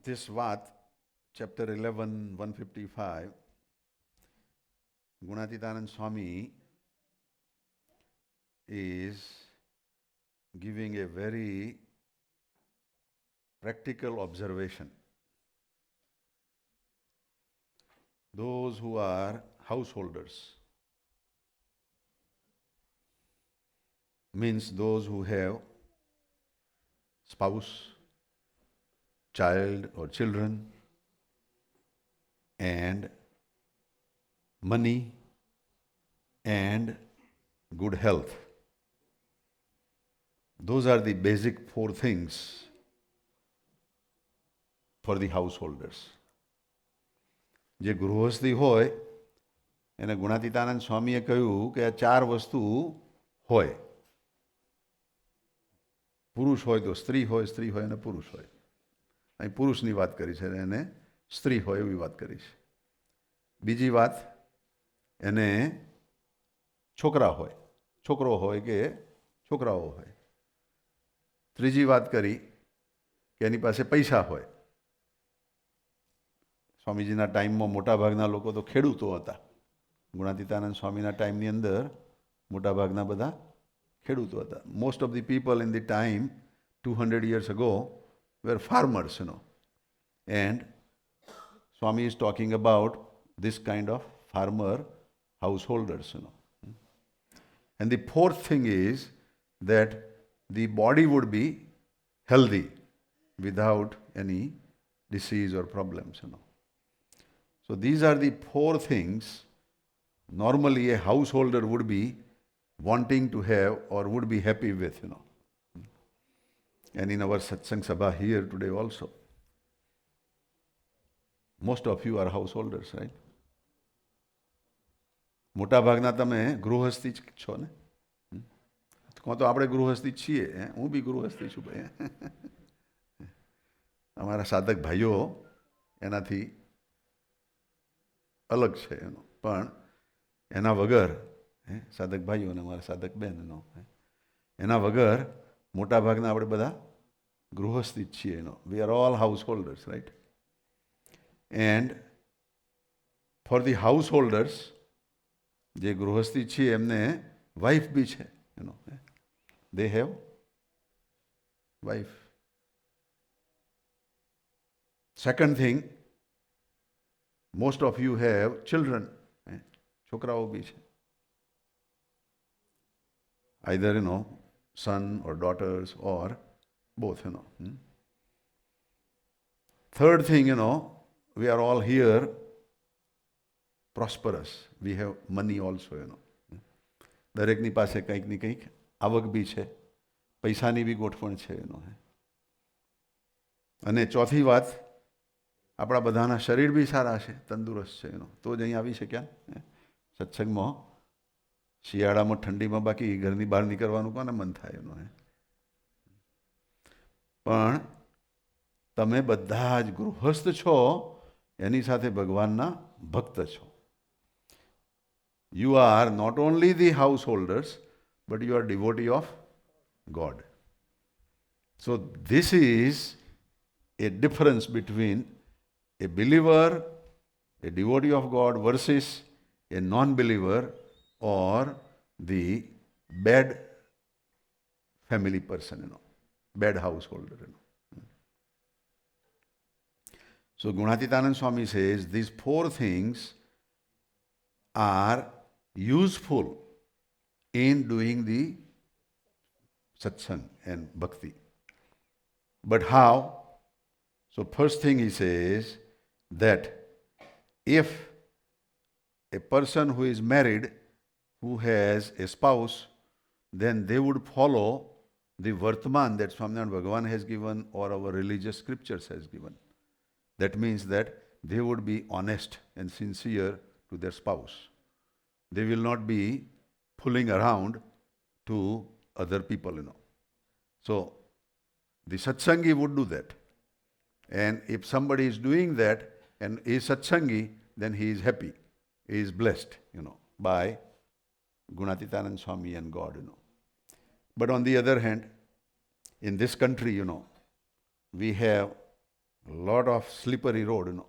this Vat, chapter 11, 155, Gunatitanand Swami is giving a very practical observation. Those who are householders, means those who have spouse, child or children, and money and good health. Those are the basic four things for the householders. જે ગૃહસ્થી હોય એને ગુણાતીતાનંદ સ્વામીએ કહ્યું કે આ ચાર વસ્તુ હોય. પુરુષ હોય તો સ્ત્રી હોય અને પુરુષ હોય. અહીં પુરુષની વાત કરી છે એને સ્ત્રી હોય એવી વાત કરી છે. બીજી વાત એને છોકરા હોય, છોકરો હોય કે છોકરાઓ હોય. ત્રીજી વાત કરી કે એની પાસે પૈસા હોય. સ્વામીજીના ટાઈમમાં મોટાભાગના લોકો તો ખેડૂતો હતા. ગુણાતીતાનંદ સ્વામીના ટાઈમની અંદર મોટાભાગના બધા ખેડૂતો હતા. Most of the people in the time 200 years ago were farmers, And Swami is talking about this kind of farmer householders, And the fourth thing is that the body would be healthy without any disease or problems, So these are the four things normally a householder would be wanting to have or would be happy with, And in our satsang sabha here today also, most of you are householders, right? મોટા ભાગના તમે ગૃહસ્થી જ છો ને? કહો તો આપણે ગૃહસ્થી જ છીએ. હું બી ગૃહસ્થી છું ભાઈ. અમારા સાધક ભાઈઓ એનાથી અલગ છે પણ એના વગર સાધક ભાઈઓ અને અમારા સાધક બહેનનો એના વગર મોટાભાગના આપણે બધા ગૃહસ્થી જ છીએ. We are all house holders, right? And for the house holders, જે ગૃહસ્થી છીએ એમને વાઇફ બી છે. They have wife. Second thing, most of you have children. છોકરાઓ બી છે. Either, son or daughters or both, Third thing, we are all here prosperous. We have money also, દરેકની પાસે કંઈક ને કંઈક આવક બી છે, પૈસાની બી ગોઠવણ છે, અને ચોથી વાત, આપણા બધાના શરીર બી સારા છે, તંદુરસ્ત છે, તો જ અહીં આવી શક્યા સત્સંગમાં. શિયાળામાં ઠંડીમાં બાકી ઘરની બહાર નીકળવાનું કોને મન થાય? પણ તમે બધા જ ગૃહસ્થ છો, એની સાથે ભગવાનના ભક્ત છો. You are not only the house holders but you are devotee of God. So this is a difference between a believer, a devotee of God versus a non-believer or the bad family person, bad householder. So Gunatitanand Swami says these four things are useful in doing the satsang and bhakti. But how? So first thing he says that if a person who is married, who has a spouse, then they would follow the Vartman that Swaminarayan Bhagavan has given or our religious scriptures has given. That means that they would be honest and sincere to their spouse. They will not be fooling around to other people, So the satsangi would do that. And if somebody is doing that and is satsangi, then he is happy, he is blessed, by Gunatitanand Swami and God, But on the other hand, in this country, we have lot of slippery road,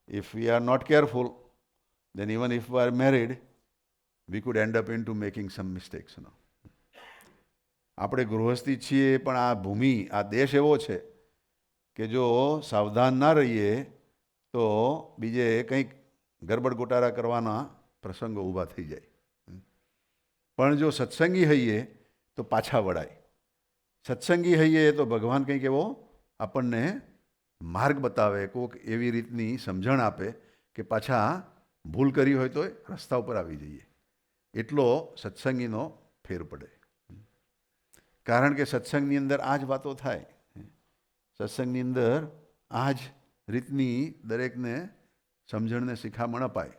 If we are not careful, then even if we are married, we could end up into making some mistakes, આપણે ગૃહસ્થી છીએ પણ આ ભૂમિ, આ દેશ એવો છે કે જો સાવધાન ના રહીએ તો બીજે કંઈક ગરબડ ગોટારા કરવાના પ્રસંગો ઊભા થઈ જાય. પણ જો સત્સંગી હઈએ તો પાછા વળાય. સત્સંગી હઈએ તો ભગવાન કંઈક એવો આપણને માર્ગ બતાવે, કોઈક એવી રીતની સમજણ આપે કે પાછા ભૂલ કરી હોય તો રસ્તા ઉપર આવી જઈએ. એટલો સત્સંગીનો ફેર પડે. કારણ કે સત્સંગની અંદર આ જ વાતો થાય. સત્સંગની અંદર આ જ રીતની દરેકને સમજણને શિખામણ અપાય.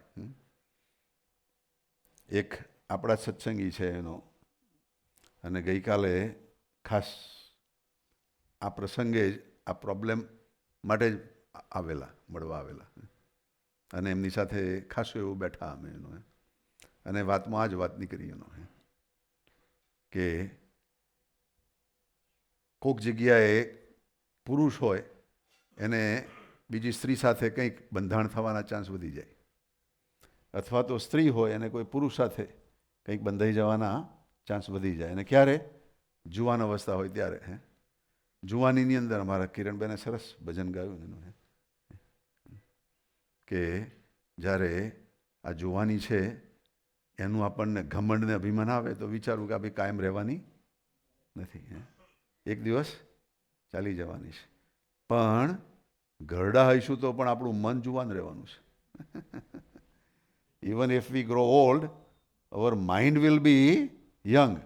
એક આપણા સત્સંગી છે એનો, અને ગઈકાલે ખાસ આ પ્રસંગે જ આ પ્રોબ્લેમ માટે જ આવેલા, મળવા આવેલા, અને એમની સાથે ખાસું એવું બેઠા અમે અને વાતમાં આ જ વાત નીકળી કે કોઈક જગ્યાએ પુરુષ હોય એને બીજી સ્ત્રી સાથે કંઈક બંધાણ થવાના ચાન્સ વધી જાય, અથવા તો સ્ત્રી હોય અને કોઈ પુરુષ સાથે કંઈક બંધાઈ જવાના ચાન્સ વધી જાય. અને ક્યારે? જુવાન અવસ્થા હોય ત્યારે. જુવાનીની અંદર અમારા કિરણબેને સરસ ભજન ગાયું એનું કે જ્યારે આ જુવાની છે એનું આપણને ઘમંડને અભિમાન આવે તો વિચારવું કે ભાઈ કાયમ રહેવાની નથી, એક દિવસ ચાલી જવાની છે. પણ ઘરડા હઈશું તો પણ આપણું મન જુવાન રહેવાનું છે. Even if V grow old, hour mind will be young.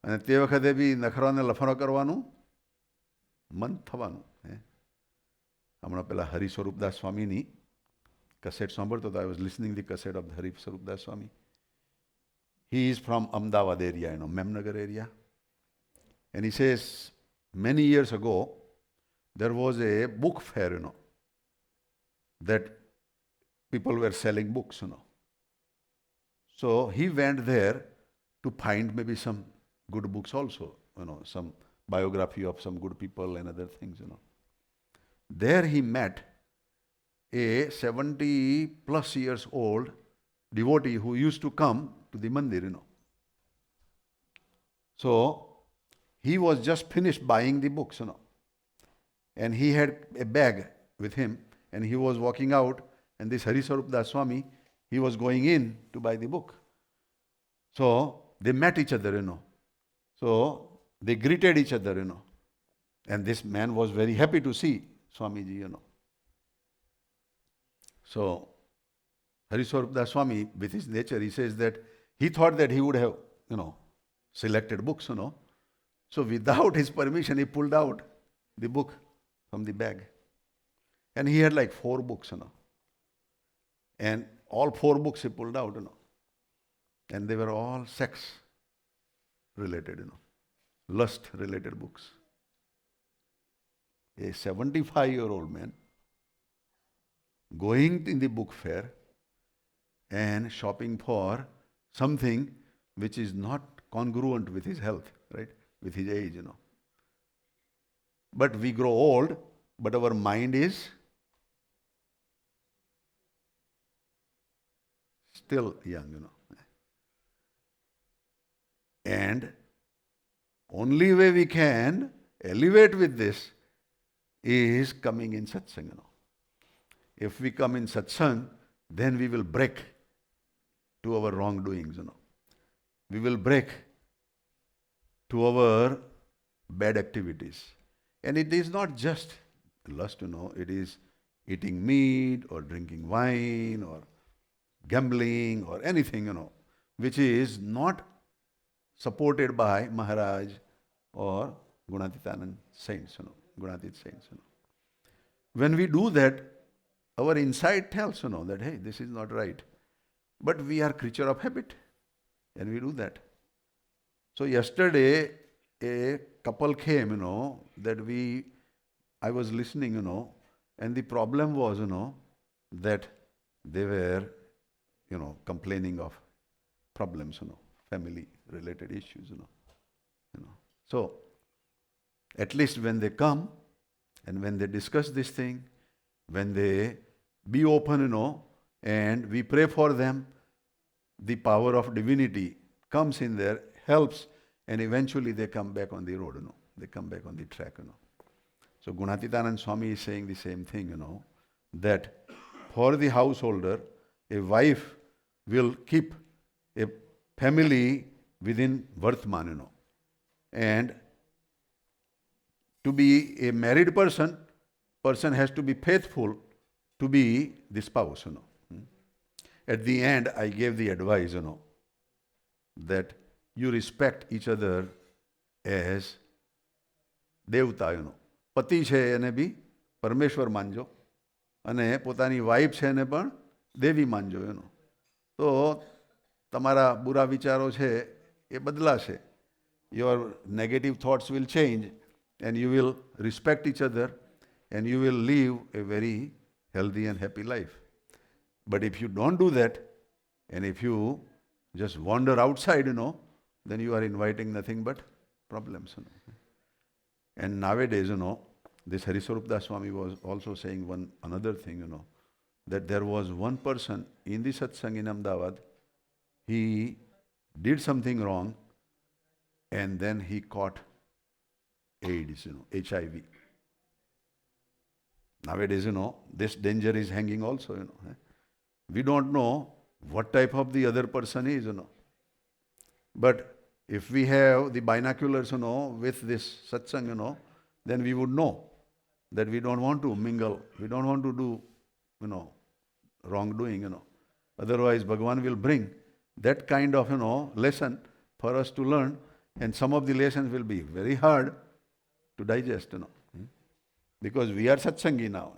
અને તે વખતે બી નખરાને લફરો કરવાનું મન થવાનું. હમણાં પેલા હરિ સ્વરૂપદાસ સ્વામીની કસેટ સાંભળતો હતો. I was listening the cassette of Hari Swarupdas Swami. He is from Ahmedabad area, Memnagar area. And he says, many years ago, there was a book fair, that people were selling books, So he went there to find maybe some good books also, some biography of some good people and other things, There he met a 70 plus years old devotee who used to come to the mandir, So he was just finished buying the books, and he had a bag with him, and he was walking out, and this Hari Swarup Swami, he was going in to buy the book. So they met each other, So they greeted each other, And this man was very happy to see Swamiji, So Hari Swarup Swami, with his nature, he says that he thought that he would have, selected books, So without his permission, he pulled out the book from the bag. And he had like 4 books, And all 4 books he pulled out, And they were all sex related, lust related books. A 75-year-old man going in the book fair and shopping for something which is not congruent with his health, right? With his age, But we grow old, but our mind is still young, And only way we can elevate with this is coming in satsang, If we come in satsang, then we will break to our wrongdoings, We will break to our bad activities. And it is not just lust, It is eating meat or drinking wine or gambling or anything, which is not supported by Maharaj or Gunatitanand saints, Gunatit saints. When we do that, our inside tells, that, hey, this is not right. But we are creature of habit, and we do that. So yesterday, a couple came, that I was listening, and the problem was, that they were, complaining of problems, family-related issues, So, at least when they come And when they discuss this thing, when they be open, and we pray for them, the power of divinity comes in there, helps, and eventually they come back on the road, They come back on the track, So Gunatitanand Swami is saying the same thing, that for the householder, a wife will keep a family within Vartman, And to be a married person has to be faithful to be the spouse, At the end, I gave the advice, that you respect each other as દેવતા, પતિ છે એને બી પરમેશ્વર માનજો અને પોતાની wife છે એને પણ દેવી માનજો, તો તમારા બુરા વિચારો છે એ બદલાશે. Your negative thoughts will change and you will respect each other and you will live a very healthy and happy life. But if you don't do that, and if you just wander outside, then you are inviting nothing but problems. And nowadays, this Hariswarup Das Swami was also saying another thing, that there was one person in the satsang in Ahmedabad, he did something wrong, and then he caught AIDS, HIV. Nowadays, this danger is hanging also, We don't know what type of the other person is, But if we have the binoculars, with this satsang, then we would know that we don't want to mingle, we don't want to do, wrongdoing, Otherwise, Bhagavan will bring that kind of, lesson for us to learn, and some of the lessons will be very hard to digest, Because we are satsangi now,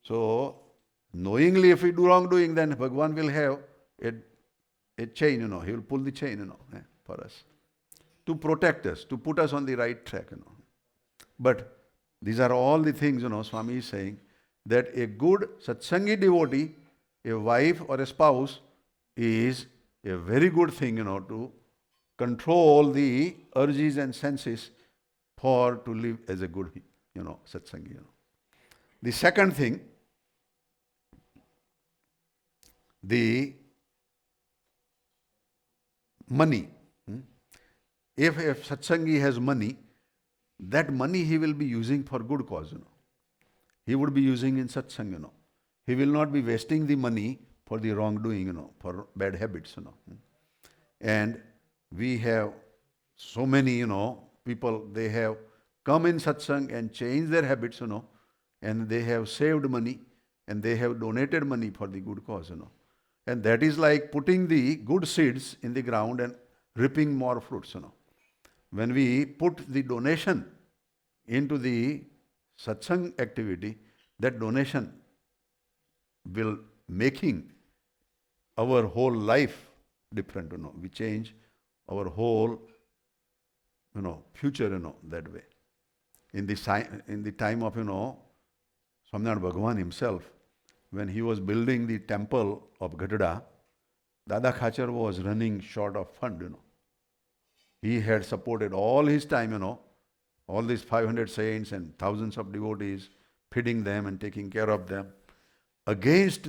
So, knowingly if we do wrongdoing, then Bhagavan will have a chain, He will pull the chain, for us, to protect us, to put us on the right track, But these are all the things, Swami is saying, that a good satsangi devotee, a wife or a spouse, is a very good thing, to control the urges and senses for to live as a good, satsangi. The second thing, the money. If satsangi has money, that money he will be using for good cause, He would be using in satsang, He will not be wasting the money for the wrongdoing, for bad habits, And we have so many, people, they have come in satsang and changed their habits, and they have saved money and they have donated money for the good cause, And that is like putting the good seeds in the ground and reaping more fruits, When we put the donation into the satsang activity, that donation will making our whole life different, We change our whole, future, that way. In the time of, Swaminarayan Bhagavan himself, when he was building the temple of Gadada, Dada Khachar was running short of fund, He had supported all his time, all these 500 saints and thousands of devotees, feeding them and taking care of them, against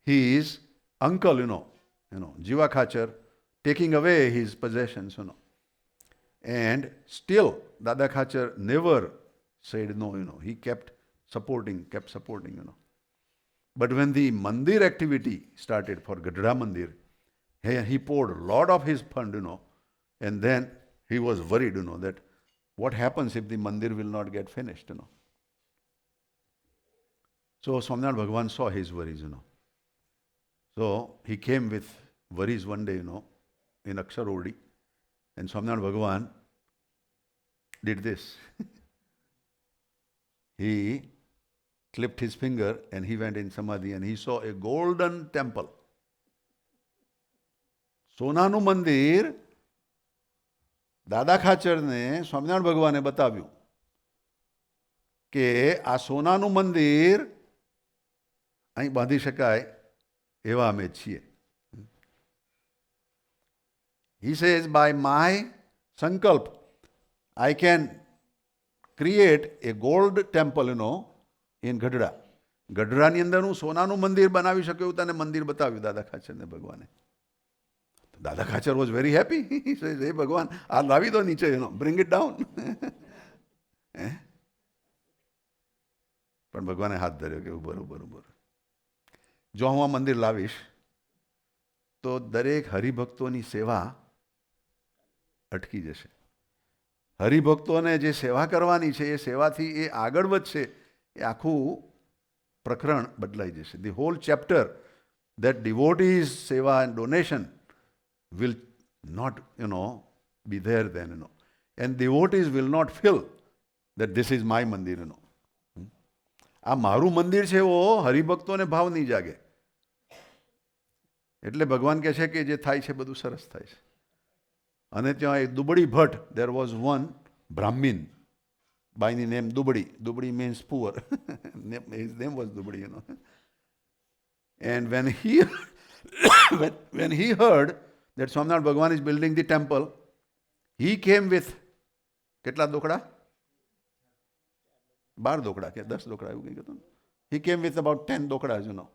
his uncle, Jiva Khachar, taking away his possessions, And still, Dada Khachar never said no, He kept supporting, But when the mandir activity started for Gadada Mandir, he poured a lot of his fund, and then he was worried, that what happens if the mandir will not get finished, So Swaminarayan Bhagavan saw his worries, So he came with worries one day, in Aksharodi, and Swaminarayan Bhagavan did this. He clipped his finger and he went in Samadhi and he saw a golden temple. સોનાનું મંદિર દાદા ખાચરને સ્વામિનારાયણ ભગવાને બતાવ્યું કે આ સોનાનું મંદિર અહીં બાંધી શકાય એવા અમે છીએ. He says, by my sankalp, I can create a gold temple, in Gadhra. ગઢડાની અંદર હું સોનાનું મંદિર બનાવી શક્યો એવું તને મંદિર બતાવ્યું દાદા ખાચરને ભગવાને. દાદા ખાચર વોઝ વેરી હેપી. હે ભગવાન, આ લાવી દો નીચે, બ્રિંગ ઇટ ડાઉન. પણ ભગવાને હાથ ધર્યો કે બરોબર. જો હું આ મંદિર લાવીશ તો દરેક હરિભક્તોની સેવા અટકી જશે. હરિભક્તોને જે સેવા કરવાની છે એ સેવાથી એ આગળ વધશે, એ આખું પ્રકરણ બદલાઈ જશે. The hall chapter that devotees seva and donation will not be there then, and devotees will not feel that this is my mandir. આ મારું મંદિર છે એવો હરિભક્તોને ભાવ નહીં જાગે. એટલે ભગવાન કહે છે કે જે થાય છે બધું સરસ થાય છે. અને ત્યાં એક દુબડી Bhatt, there was one Brahmin by the name Dubadi. Dubadi means poor. His name was Dubadi, And when he when he heard that Swaminarayan Bhagavan is building the temple, he came with કેટલા દોકડા? 12 દોકડા કે 10 દોકડા એવું કંઈ હતું. He came with about 10 દોકડા,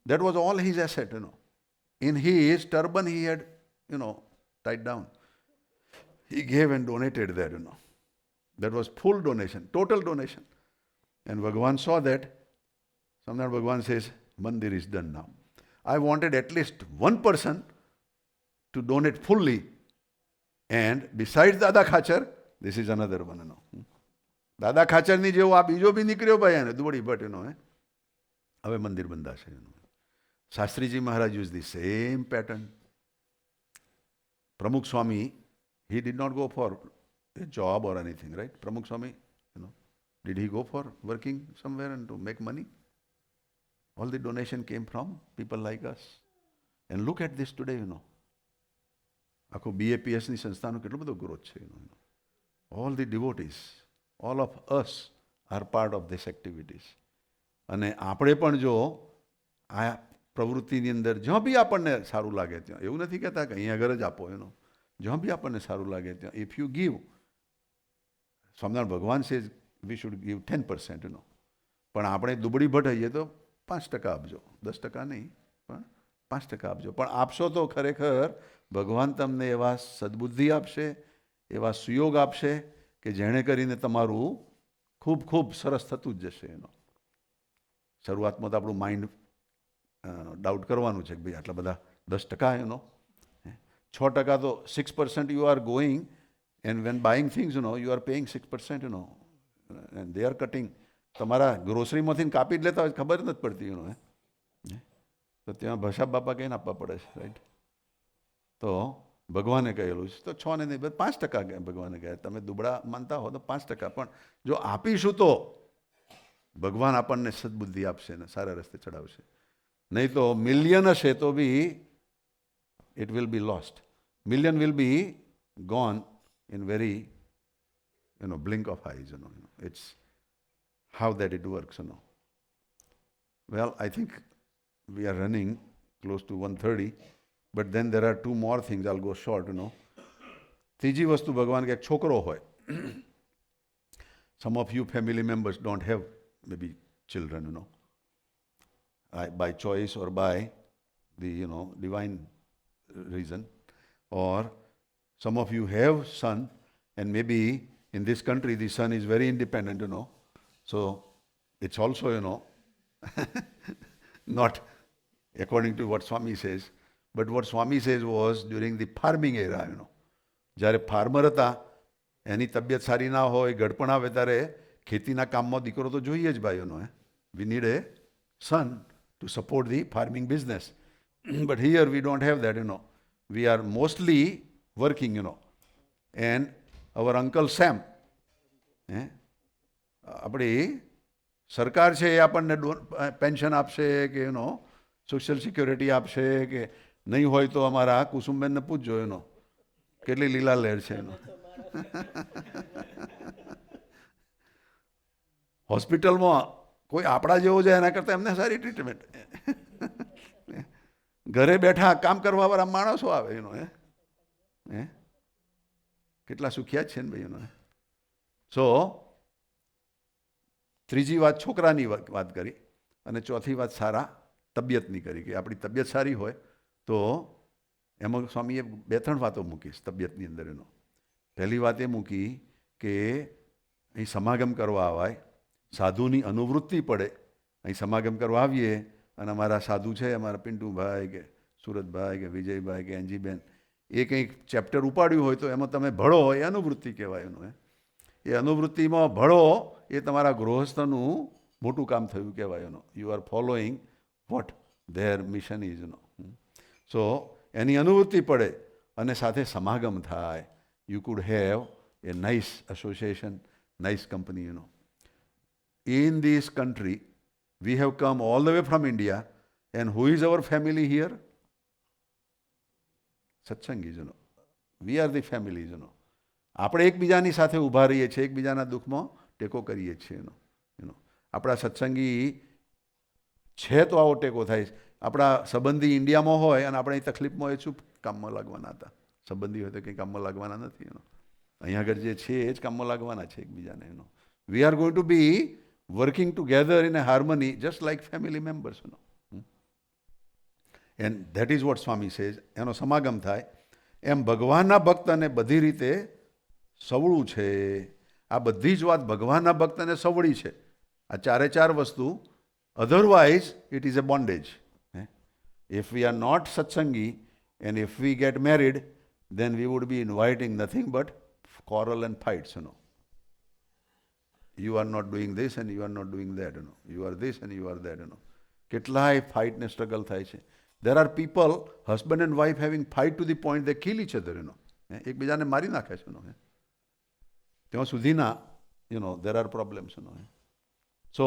That was all his asset, In his turban he had, tied down. He gave and donated there, That was full donation, total donation. And Bhagavan saw that. Swaminarayan Bhagavan says, Mandir is done now. I wanted at least one person to donate fully. And besides Dada Khachar, this is another one, દાદા ખાચરની જેવો આ બીજો બી નીકળ્યો ભાઈ એને દુબળી ભટ્ટ, હવે મંદિર બંધાશે. શાસ્ત્રીજી મહારાજ use the same pattern. પ્રમુખ સ્વામી, he did not go for a job or anything, right? Pramukh Swami, did he go for working somewhere and to make money? All the donation came from people like us. And look at this today, આખું BAPSની સંસ્થાનો કેટલો બધો growth છે. All the devotees, all of us are part of this activities. અને આપણે પણ જો આ પ્રવૃત્તિની અંદર જ્યાં બી આપણને સારું લાગે ત્યાં, એવું નથી કહેતા કે અહીંયા આગળ જ આપો, જ્યાં બી આપણને સારું લાગે ત્યાં, if you give, સ્વામિનારાયણ ભગવાન says we should give 10%, પણ આપણે દુબળી ભટ્ટ હઈએ તો 5% આપજો, 10% નહીં, પણ 5% આપજો. પણ આપશો તો ખરેખર ભગવાન તમને એવા સદબુદ્ધિ આપશે, એવા સુયોગ આપશે કે જેણે કરીને તમારું ખૂબ ખૂબ સરસ થતું જ જશે. શરૂઆતમાં તો આપણું માઇન્ડ ડાઉટ કરવાનું છે કે ભાઈ આટલા બધા 10%, 6% તો 6% you are going, and when buying things, you are paying 6%, and they are cutting. તમારા ગ્રોસરીમાંથી કાપી જ લેતા હોય, ખબર નથી પડતી, તો ત્યાં ભસાબ બાપા કહીને આપવા પડે છે, રાઈટ? તો ભગવાને કહેલું છે તો 6 ને નહીં 5% ભગવાને કહે. તમે દુબળા માનતા હો તો 5%, પણ જો આપીશું તો ભગવાન આપણને સદબુદ્ધિ આપશે ને સારા રસ્તે ચડાવશે. નહીં તો મિલિયન હશે તો બી it will be lost. Million will be gone in very, blink of eyes, It's how that it works, Well, I think we are running close to 1:30, but then there are 2 more things. I'll go short, ત્રીજી વસ્તુ ભગવાન કે એક છોકરો હોય. Some of you family members don't have maybe children, by choice or by the, divine reason. Or some of you have son, and maybe in this country the son is very independent, So it's also, not according to what Swami says. But what Swami says was during the farming era, જ્યારે farmer હતા એની તબિયત સારી ના હોય, ગડપણ આવે ત્યારે ખેતીના કામમાં દીકરો તો જોઈએ જ ભાઈઓનો. We need a son to support the farming business. But here we don't have that, We are mostly working, And our Uncle Sam, આપણી સરકાર છે એ આપણને પેન્શન આપશે કે સોશિયલ સિક્યોરિટી આપશે કે નહીં હોય તો અમારા કુસુમબેનને પૂછજો, કેટલી લીલા લહેર છે. હોસ્પિટલમાં કોઈ આપણા જેવો છે એના કરતાં એમને સારી ટ્રીટમેન્ટ. ઘરે બેઠા કામ કરવાવાળા માણસો આવે, કેટલા સુખિયા જ છે ને ભાઈ. સો ત્રીજી વાત છોકરાની વાત કરી, અને ચોથી વાત સારા તબિયતની કરી કે આપણી તબિયત સારી હોય તો એમાં સ્વામીએ 2-3 વાતો મૂકીશ તબિયતની અંદર. એનો પહેલી વાત એ મૂકી કે અહીં સમાગમ કરવા આવાય, સાધુની અનુવૃત્તિ પડે. અહીં સમાગમ કરવા આવીએ અને અમારા સાધુ છે, અમારા પિન્ટુભાઈ કે સુરતભાઈ કે વિજયભાઈ કે એનજીબેન, એ કંઈક ચેપ્ટર ઉપાડ્યું હોય તો એમાં તમે ભળો, એ અનુવૃત્તિ કહેવાય એનું. એ અનુવૃત્તિમાં ભળો એ તમારા ગૃહસ્થનું મોટું કામ થયું કહેવાય એનો. You are following what their mission is no. So એની અનુવૃત્તિ પડે અને સાથે સમાગમ થાય. You could have a nice association, nice company. In this country, we have come all the way from India, and who is our family here? Satsangi. We are the families. આપણે એકબીજાની સાથે ઊભા રહીએ છીએ, એકબીજાના દુઃખમાં ટેકો કરીએ છીએ. આપણા સત્સંગી છે તો આવો ટેકો થાય. આપણા સંબંધી ઇન્ડિયામાં હોય અને આપણે અહીં તકલીફમાં એ શું કામમાં લાગવાના હતા? સંબંધી હોય તો કંઈ કામમાં લાગવાના નથી. અહીંયા આગળ જે છે એ જ કામમાં લાગવાના છે એકબીજાને. We are going to be working together in a harmony, just like family members. And that is what Swami says. એનો સમાગમ થાય એમ ભગવાનના ભક્તને બધી રીતે સવળું છે. આ બધી જ વાત ભગવાનના ભક્તને સવળી છે. આ 4 વસ્તુ. Otherwise it is a bondage. If we are not satsangi and if we get married, then we would be inviting nothing but quarrel and fights. You are not doing this and you are not doing that. You are this and you are that. કેટલાય fight ને struggle થાય છે. There are people, husband and wife, having fight to the point they kill each other. એકબીજાને મારી નાખે છે. ત્યાં સુધીના there are problems. So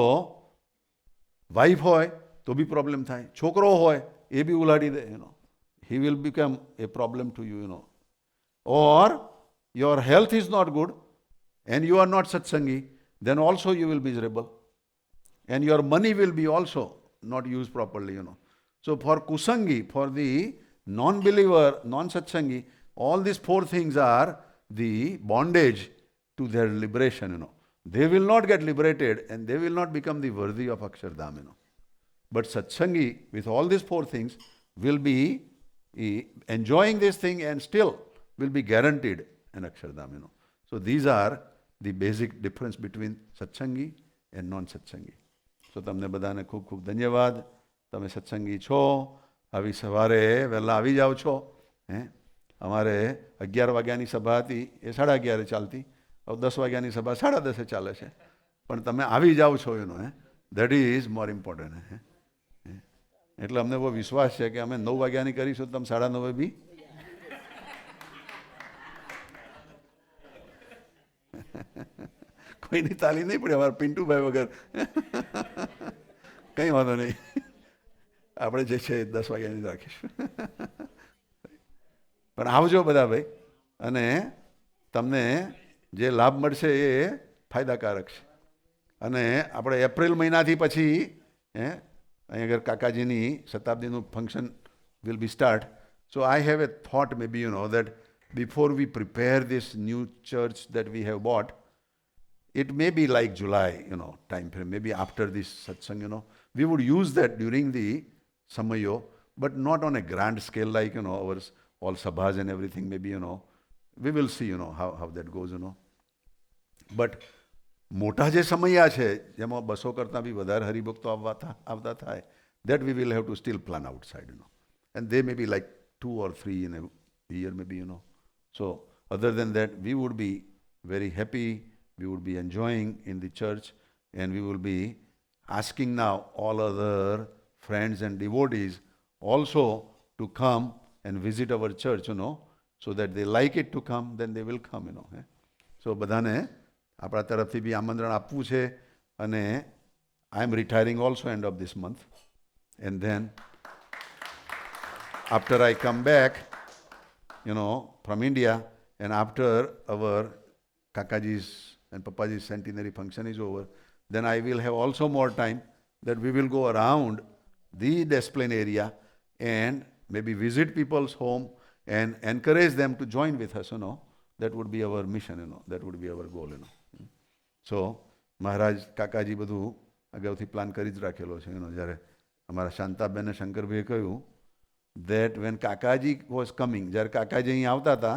wife હોય તો બી પ્રોબ્લેમ થાય, છોકરો હોય એ બી ઉલાડી દે. He will become a problem to you. Or your health is not good and you are not satsangi, then also you will be miserable. And your money will be also not used properly. So for kusangi, for the non-believer, non-satsangi, all these 4 things are the bondage to their liberation. They will not get liberated and they will not become the worthy of Akshardham. But satsangi with all these 4 things will be enjoying this thing and still will be guaranteed an Akshardham. So these are the basic difference between satsangi and non-satsangi. So તમને બધાને ખૂબ ખૂબ ધન્યવાદ. તમે સત્સંગી છો, આવી સવારે વહેલા આવી જાઓ છો. અમારે 11 વાગ્યાની સભા હતી, એ 11:30 ચાલતી. હવે 10 વાગ્યાની સભા 10:30 ચાલે છે. પણ તમે આવી જાઓ છો દેટ ઇઝ મોર ઇમ્પોર્ટન્ટ. એટલે અમને બહુ વિશ્વાસ છે કે અમે 9 વાગ્યાની કરીશું, તમે 9:30 બી કોઈની તાલી નહીં પડે. અમારા પિન્ટુભાઈ વગર કંઈ વાંધો નહીં. આપણે જે છે 10 વાગ્યાની રાખીશું. પણ આવજો બધા ભાઈ, અને તમને જે લાભ મળશે એ ફાયદાકારક છે. અને આપણે એપ્રિલ મહિનાથી પછી અહીં આગળ કાકાજીની શતાબ્દીનું function will be start. So I have a thought maybe that before we prepare this new church that we have bought, it may be like July, time frame, maybe after this satsang, we would use that during the samayo, but not on a grand scale like, our all sabhas and everything, maybe, we will see, how that goes, But મોટા જે સમયા છે જેમાં 200 કરતાં બી વધારે હરિભક્તો આવતા થાય, that we will have to still plan outside, And they may be like 2 or 3 in a year, maybe, So other than that, we would be very happy. We would be enjoying in the church, and we will be asking now all other friends and devotees also to come and visit our church, so that they like it to come, then they will come, So બધાને આપણા તરફથી બી આમંત્રણ આપવું છે. અને I am retiring also end of this month, and then after I come back, from India, and after our Kakaji's and Papaji's centenary function is over, then I will have also more time that we will go around the Des Plaines area and maybe visit people's home and encourage them to join with us, That would be our mission, That would be our goal, So મહારાજ કાકાજી બધું અગાઉથી plan કરી જ રાખેલો છે એનો. જ્યારે અમારા શાંતાબેન અને શંકરભાઈએ કહ્યું that when કાકાજી was coming, જ્યારે કાકાજી અહીં આવતા હતા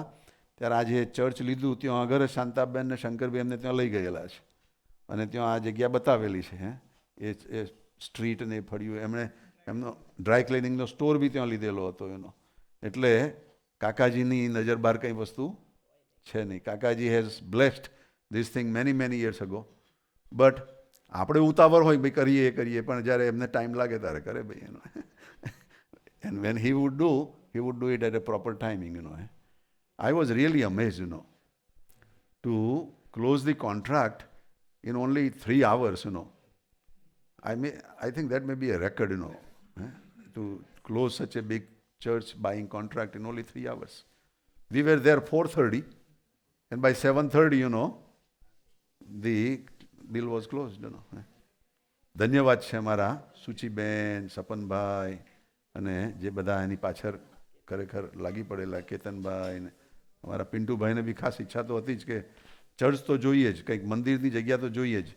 ત્યારે આજે ચર્ચ લીધું ત્યાં આગળ શાંતાબેન ને શંકરભાઈ એમને ત્યાં લઈ ગયેલા છે અને ત્યાં આ જગ્યા બતાવેલી છે. એ સ્ટ્રીટ ને એ ફળ્યું. એમણે એમનો ડ્રાય ક્લિનિંગનો સ્ટોર બી ત્યાં લીધેલો હતો એનો. એટલે કાકાજીની નજર બહાર કંઈ વસ્તુ છે નહીં. Kakaji has blessed this thing many years ago. But આપણે ઉતાવળ હોય ભાઈ કરીએ પણ જ્યારે એમને ટાઈમ લાગે ત્યારે કરે ભાઈ એનો. And when he would do it at a proper timing, I was really amazed, to close the contract in only 3 hours, I think that may be a record, to close such a big church buying contract in only 3 hours. We were there 4:30, and by 7:30, the deal was closed, ધન્યવાદ છે અમારા સુચિબેન, સપનભાઈ અને જે બધા એની પાછળ ખરેખર લાગી પડેલા કેતનભાઈ ને અમારા પિન્ટુભાઈને બી ખાસ ઈચ્છા તો હતી જ કે ચર્ચ તો જોઈએ જ, કંઈક મંદિરની જગ્યા તો જોઈએ જ.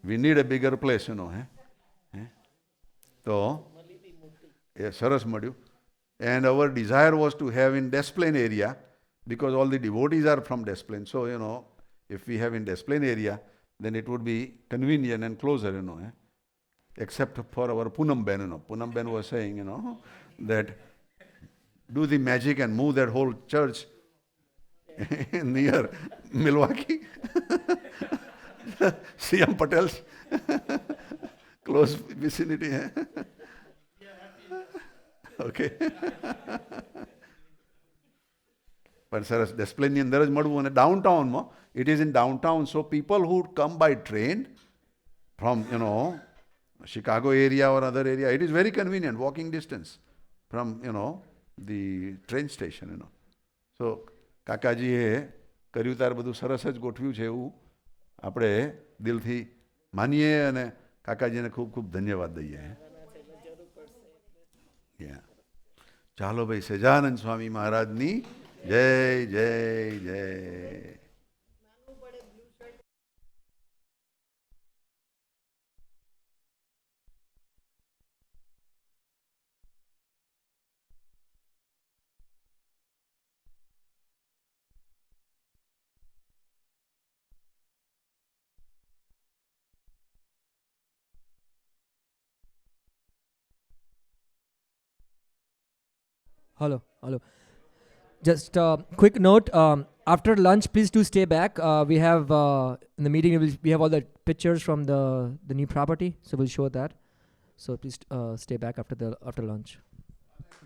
We need a bigger place, તો એ સરસ મળ્યું. And our desire was to have in Des Plaines area because all the devotees are from Desplain. So, if we have in Desplain area, then it would be convenient and closer, except for our Poonam Ben. Poonam Ben was saying, that do the magic and move that whole church near Milwaukee. CM Patel's close vicinity. Okay. પણ સરસ ડેસ્પ્લેનની અંદર જ મળવું. અને ડાઉનટાઉનમાં it is in downtown, so people who come by train from Chicago area or other area, it is very convenient, walking distance from the train station. So કાકાજીએ કર્યું તાર બધું સરસ જ ગોઠવ્યું છે એવું આપણે દિલથી માનીએ અને કાકાજીને ખૂબ ખૂબ ધન્યવાદ દઈએ. ચાલો ભાઈ, સહજાનંદ સ્વામી મહારાજની જય જય જય. Hello. Just quick note. After lunch, please do stay back. We have in the meeting we have all the pictures from the new property, so we'll show that. So please stay back after lunch.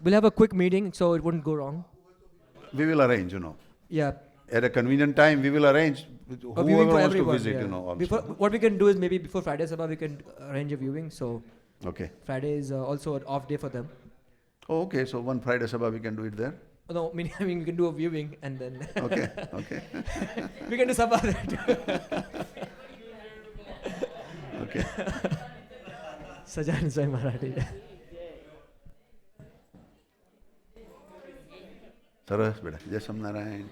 We'll have a quick meeting, so it wouldn't go wrong. We will arrange, Yeah. At a convenient time, we will arrange A whoever viewing for wants everyone. to visit, Yeah. also. Before, what we can do is maybe before Friday Sabha, we can arrange a viewing. So Okay. Friday is also an off day for them. Oh, okay, so one Friday Sabha we can do it there. No, I mean we can do a viewing and then Okay. we can do Sabha there too. Okay. Sajan Sai Marathi. સરસ બેટા, જય સ્વામિનારાયણ.